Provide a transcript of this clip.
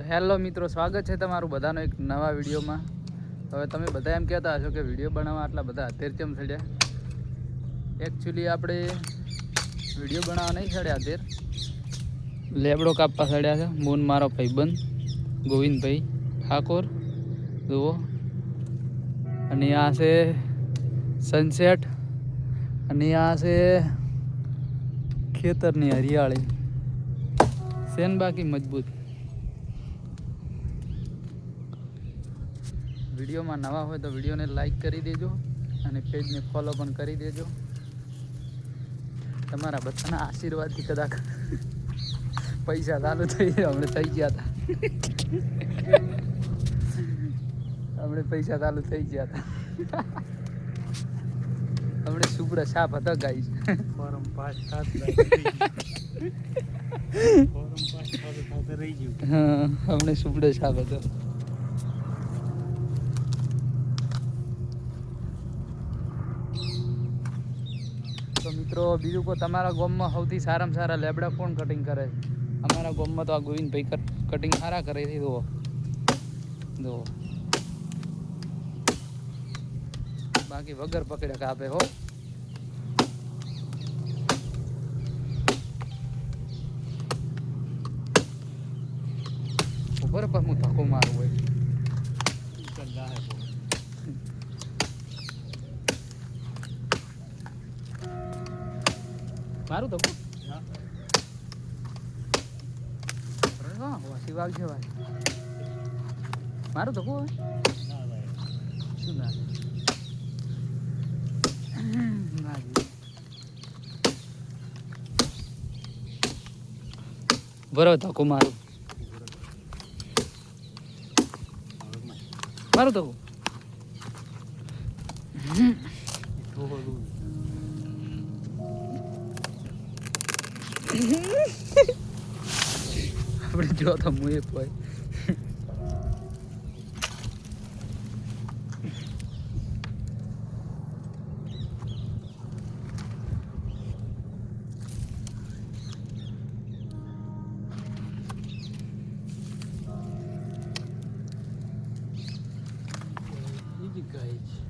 Hello મિત્રો, સ્વાગત છે તમારું બધાનો એક નવા વિડીયોમાં. હવે તમે બધા એમ કહેતા હશો કે વિડીયો બનાવવા આટલા બધા અત્યારે કેમ ચડ્યા. એકચ્યુઅલી આપણે વિડીયો બનાવવા નહીં ચડ્યા અત્યારે, લેબડો કાપવા ચડ્યા છે. મૂન મારો ભાઈબંધ ગોવિંદભાઈ ઠાકોર જુઓ, અને આ છે સનસેટ, અને આ છે ખેતરની હરિયાળી સેન બાકી મજબૂત. વિડીયોમાં નવા હોય તો વિડીયોને લાઈક કરી દેજો અને પેજને ફોલો પણ કરી દેજો. તમારા બધાના આશીર્વાદથી કદાચ પૈસા ચાલુ થઈ હમણાં થઈ ગયા હતા. હમણાં પૈસા ચાલુ થઈ ગયા હતા. હમણાં સુપડા સાપ હતા ગાઈસ. ફોરમ પાસ થાત રહી ગયું. હા, હમણાં સુપડા સાપ હતો. તો મિત્રો બીજું કોઈ તમારા ગામમાં સૌથી સારામાં સારા લેબડા કોણ કટિંગ કરે છે? અમારા ગામમાં તો આ ગોવિંદભાઈ કટિંગ સારા કરે છે. જુઓ જુઓ, બાકી વગર પકડ્યા કાપે હો. ઉપર પર હું ધક્કો મારું હોય. મારું ધક્કો વાસી વાગ છે ભાઈ. મારું ધક્કો હોય શું ના બરાબર ધક્કો મારું મારું ધક્કો. આપણે જો તો હું એ હોય. Easy guys.